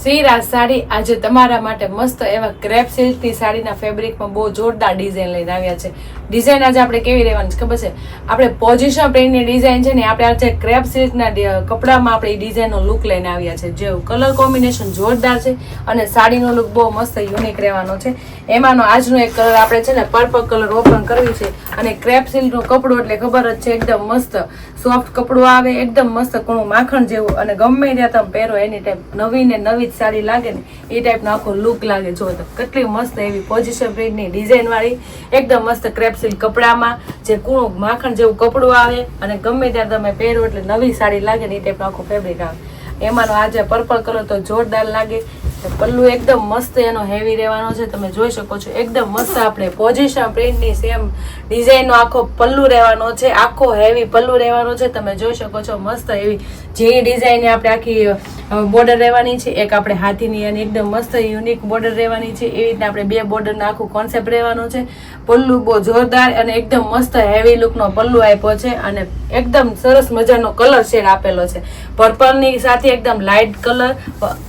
શ્રીરાજ સાડી આજે તમારા માટે મસ્ત એવા ક્રેપ સિલ્કની સાડીના ફેબ્રિકમાં બહુ જોરદાર ડિઝાઇન લઈને આવ્યા છે. ડિઝાઇન આજે આપણે કેવી રહેવાની છે ખબર છે? આપણે પોઝિશન પ્રિન્ટની ડિઝાઇન છે ને આપણે આજે ક્રેપ સિલ્કના કપડામાં આપણે ડિઝાઇનનો લુક લઈને આવ્યા છે. જે કલર કોમ્બિનેશન જોરદાર છે અને સાડીનો લુક બહુ મસ્ત યુનિક રહેવાનો છે. એમાંનો આજનો એક કલર આપણે છે ને પર્પલ કલર ઓપન કરવી છે અને ક્રેપ સિલ્કનું કપડું એટલે ખબર જ છે એકદમ મસ્ત સોફ્ટ કપડું આવે, એકદમ મસ્ત કણું માખણ જેવું અને ગમે ત્યાં તમે પહેરો એની ટાઈપ નવી ને નવી સાડી લાગે ને એ ટાઈપનો આખો લુક લાગે. જો તો કેટલી મસ્ત એવી પોઝિશન પ્રિન્ટની ડિઝાઇન વાળી એકદમ મસ્ત ક્રેપ સિલ્ક કપડામાં જે કૂણું માખણ જેવું કપડું આવે અને ગમે ત્યાં તમે પહેરો એટલે નવી સાડી લાગે ને એ ટાઈપનો આખો ફેબ્રિક આવે. એમાંનો આજે પર્પલ કલર તો જોરદાર લાગે. પલ્લુ એકદમ મસ્ત એનો હેવી રહેવાનો છે, તમે જોઈ શકો છો. એકદમ મસ્ત આપણે પોઝિશન પ્રિન્ટની સેમ ડિઝાઇનનો આખો પલ્લુ રહેવાનો છે, આખો હેવી પલ્લુ રહેવાનો છે. તમે જોઈ શકો છો મસ્ત એવી જે ડિઝાઇન આપણે આખી બોર્ડર રહેવાની છે, એક આપણે હાથીની અને એકદમ મસ્ત યુનિક બોર્ડર રહેવાની છે. એવી રીતના આપણે બે બોર્ડરનો આખું કોન્સેપ્ટ રહેવાનો છે. પલ્લુ બહુ જોરદાર અને એકદમ મસ્ત હેવી લુકનો પલ્લુ આપ્યો છે અને એકદમ સરસ મજાનો કલર શેડ આપેલો છે. પર્પલની સાથે એકદમ લાઇટ કલર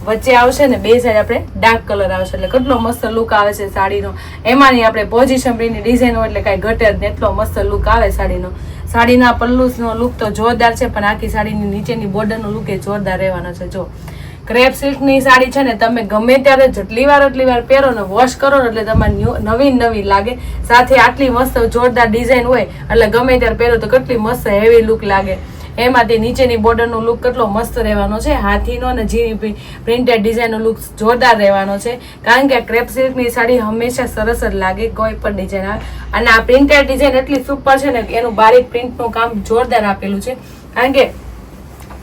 વચ્ચે આવશે ને બે સાઈડ આપણે ડાર્ક કલર આવશે એટલે કેટલો મસ્ત લુક આવે છે સાડીનો. એમાંની આપણે પોઝિશન પ્રિન્ટની ડિઝાઇન હોય એટલે કાંઈ ઘટે જ ને એટલો મસ્ત લુક આવે સાડીનો. સાડીના પલ્લુનો લુક તો જોરદાર છે પણ આખી સાડીની નીચેની બોર્ડરનો લુક એ જોરદાર રહેવાનો છે. જો ક્રેપ સિલ્કની સાડી છે ને તમે ગમે ત્યારે જેટલી વાર પહેરો ને વોશ કરો ને એટલે તમારે નવી લાગે. સાથે આટલી મસ્ત જોરદાર ડિઝાઇન હોય એટલે ગમે ત્યારે પહેરો તો કેટલી મસ્ત હેવી લુક લાગે. એમાંથી નીચેની બોર્ડરનો લુક કેટલો મસ્ત રહેવાનો છે. હાથીનો અને ઝીણી પ્રિન્ટેડ ડિઝાઇનનો લુક જોરદાર રહેવાનો છે. કારણ કે ક્રેપ સિલ્કની સાડી હંમેશા સરસ જ લાગે કોઈ પણ ડિઝાઇન આવે. અને આ પ્રિન્ટેડ ડિઝાઇન એટલી સુપર છે ને એનું બારીક પ્રિન્ટનું કામ જોરદાર આપેલું છે. કારણ કે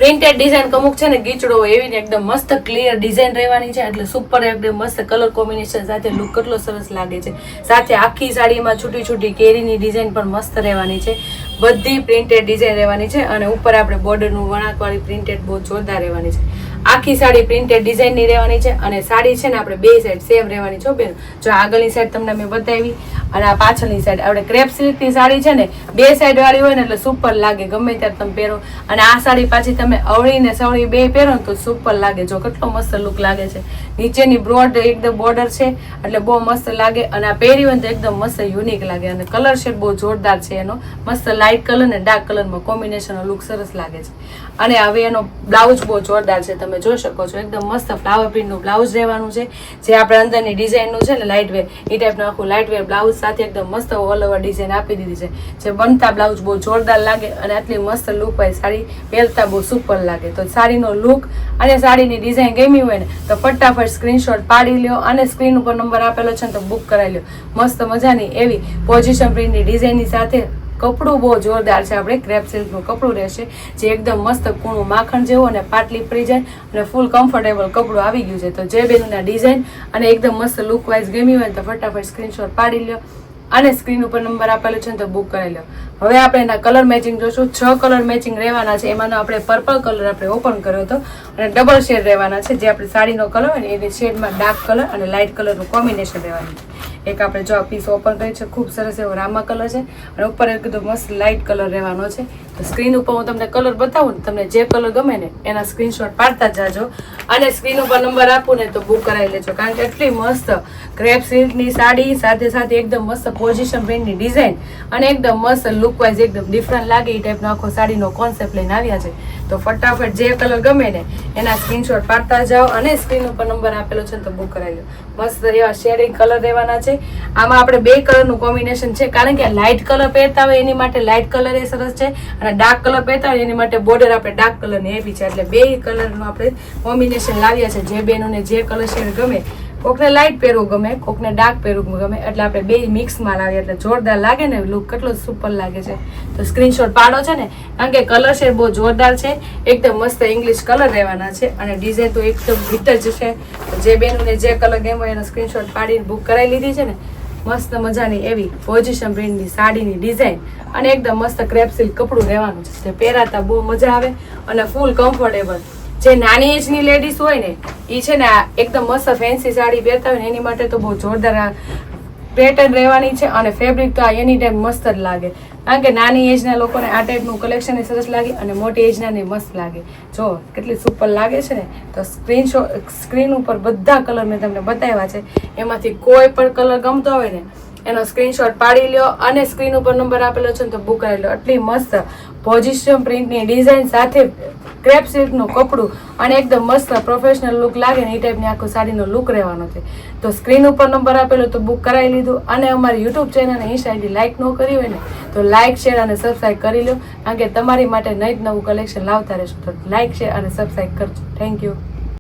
પ્રિન્ટેડ ડિઝાઇન અમુક છે ને ગીચડો હોય એવી ને એકદમ મસ્ત ક્લિયર ડિઝાઇન રહેવાની છે એટલે સુપર એકદમ મસ્ત કલર કોમ્બિનેશન સાથે લુક કેટલો સરસ લાગે છે. સાથે આખી સાડીમાં છૂટી કેરીની ડિઝાઇન પણ મસ્ત રહેવાની છે. બધી પ્રિન્ટેડ ડિઝાઇન રહેવાની છે અને ઉપર આપણે બોર્ડરનું વણાકવાળી પ્રિન્ટેડ બહુ જોરદાર રહેવાની છે. આખી સાડી પ્રિન્ટેડ ડિઝાઇનની રહેવાની છે અને સાડી છે ને આપણે બે સાઈડ સેમ રહેવાની છે બેન. જો આગળની સાઈડ તમને મેં બતાવી અને આ પાછળની સાઈડ આપણે ક્રેપ સિલ્કની સાડી છે ને બે સાઈડ વાળી હોય ને એટલે સુપર લાગે ગમે ત્યારે તમે પહેરો. અને આ સાડી પાછી તમે અવળી ને સવળી બે પહેરો ને તો સુપર લાગે. જો કેટલો મસ્ત લુક લાગે છે. નીચેની બ્રોડ એકદમ બોર્ડર છે એટલે બહુ મસ્ત લાગે અને આ પહેરી હોય તો એકદમ મસ્ત યુનિક લાગે. અને કલર શેડ બહુ જોરદાર છે એનો, મસ્ત લાઇટ કલર ને ડાર્ક કલરમાં કોમ્બિનેશનનો લુક સરસ લાગે છે. અને હવે એનો બ્લાઉઝ બહુ જોરદાર છે, તમે જોઈ શકો છો. એકદમ મસ્ત ફ્લાવર પ્રિન્ટનું બ્લાઉઝ રહેવાનું છે. જે આપણે અંદરની ડિઝાઇનનું છે ને લાઇટ વેર એ ટાઈપનું આખું લાઇટ વેર બ્લાઉઝ સાથે એકદમ મસ્ત ઓલ ઓવર ડિઝાઇન આપી દીધી છે. જે બનતા બ્લાઉઝ બહુ જોરદાર લાગે અને આટલી મસ્ત લુક હોય સાડી પહેરતા બહુ સુપર લાગે. તો સાડીનો લુક અને સાડીની ડિઝાઇન ગમી હોય ને તો ફટાફટ સ્ક્રીનશોટ પાડી લ્યો અને સ્ક્રીન ઉપર નંબર આપેલો છે ને તો બુક કરાવી લ્યો. મસ્ત મજાની એવી પોઝિશન પ્રિન્ટની ડિઝાઇનની સાથે કપડું બહુ જોરદાર છે. આપણે ક્રેપ સિલ્કનું કપડું રહેશે જે એકદમ મસ્ત કૂણું માખણ જેવું અને પાટલી પડી જાય અને ફૂલ કમ્ફર્ટેબલ કપડું આવી ગયું છે. તો જે બેનના ડિઝાઇન અને એકદમ મસ્ત લુક વાઇઝ ગમી હોય તો ફટાફટ સ્ક્રીનશોટ પાડી લ્યો અને સ્ક્રીન ઉપર નંબર આપેલો છે ને તો બુક કરી લો. હવે આપણે એના કલર મેચિંગ જોશું. 6 કલર મેચિંગ રહેવાના છે. એમાંનો આપણે પર્પલ કલર આપણે ઓપન કર્યો હતો અને ડબલ શેડ રહેવાના છે. જે આપણે સાડીનો કલર હોય ને એની શેડમાં ડાર્ક કલર અને લાઇટ કલરનું કોમ્બિનેશન રહેવાનું છે. એક આપણે જો આ પીસ ઓપન કરી છે, ખૂબ સરસ એવો રામા કલર છે અને ઉપર એકદમ મસ્ત લાઇટ કલર રહેવાનો છે. તો સ્ક્રીન ઉપર હું તમને કલર બતાવું ને તમને જે કલર ગમે ને એના સ્ક્રીનશોટ પાડતા જાજો અને સ્ક્રીન ઉપર નંબર આપું ને તો બુક કરાવી લેજો. કારણ કે એટલી મસ્ત ક્રેપ સિલ્કની સાડી સાથે એકદમ મસ્ત પોઝિશન પ્રિન્ટની ડિઝાઇન અને એકદમ મસ્ત લુક વાઇઝ એકદમ ડિફરન્ટ લાગે એ ટાઈપનો આખો સાડીનો કોન્સેપ્ટ લઈને આવ્યા છે. તો ફટાફટ જે કલર ગમે ને એના સ્ક્રીનશોટ પાડતા જાઓ અને સ્ક્રીન ઉપર નંબર આપેલો છે તો બુક કરાવી લો. મસ્ત એવા શેડિંગ કલર રહેવાના છે. આમાં આપણે બે કલરનું કોમ્બિનેશન છે કારણ કે લાઇટ કલર પહેરતા હોય એની માટે લાઇટ કલર એ સરસ છે અને ડાર્ક કલર પહેરતા હોય એની માટે બોર્ડર આપણે ડાર્ક કલરની એવી છે. એટલે બે કલરનું આપણે કોમ્બિનેશન લાવ્યા છે. જે બેનોને જે કલર શેડ ગમે, કોકને લાઇટ પહેરવું ગમે, કોકને ડાર્ક પહેરવું ગમે, એટલે આપણે બે મિક્સમાં લાવીએ એટલે જોરદાર લાગે ને લુક કેટલો સુપર લાગે છે. તો સ્ક્રીનશોટ પાડો છે ને કારણ કે કલર શેડ બહુ જોરદાર છે. એકદમ મસ્ત ઇંગ્લિશ કલર રહેવાના છે અને ડિઝાઇન તો એકદમ હિટ જ છે. જે બેનોને જે કલર ગમે એનો સ્ક્રીનશોટ પાડીને બુક કરાવી લીધી છે ને. મસ્ત મજાની એવી પોઝિશન પ્રિન્ટની સાડીની ડિઝાઇન અને એકદમ મસ્ત ક્રેપ સિલ્ક કપડું રહેવાનું છે. જે પહેરાતા બહુ મજા આવે અને ફૂલ કમ્ફર્ટેબલ. જે નાની એજની લેડીઝ હોય ને એ છે ને એકદમ મસ્ત ફેન્સી સાડી પહેરતા હોય ને એની માટે તો બહુ જોરદાર પેટર્ન રહેવાની છે અને ફેબ્રિક તો આ એની ટાઈમ મસ્ત જ લાગે. કારણ કે નાની એજના લોકોને આ ટાઈપનું કલેક્શન સરસ લાગે અને મોટી એજનાને મસ્ત લાગે. જો કેટલી સુપર લાગે છે ને. તો સ્ક્રીન ઉપર બધા કલર મેં તમને બતાવ્યા છે. એમાંથી કોઈ પણ કલર ગમતો હોય ને એનો સ્ક્રીનશોટ પાડી લ્યો અને સ્ક્રીન ઉપર નંબર આપેલો છે ને તો બુક કરાવી લો. આટલી મસ્ત પોઝિશન પ્રિન્ટની ડિઝાઇન સાથે ક્રેપ સિલ્કનું કપડું અને એકદમ મસ્ત પ્રોફેશનલ લુક લાગે ને એ ટાઈપની આખો સાડીનો લુક રહેવાનો છે. તો સ્ક્રીન ઉપર નંબર આપેલો તો બુક કરાવી લીધું. અને અમારી યુટ્યુબ ચેનલ અને ઇન્સ્ટા આઈડી લાઇક ન કરી હોય ને તો લાઇક શેર અને સબસ્ક્રાઈબ કરી લો. કારણ કે તમારી માટે નવું કલેક્શન લાવતા રહેશું. તો લાઇક શેર અને સબસ્ક્રાઈબ કરજો. Thank you.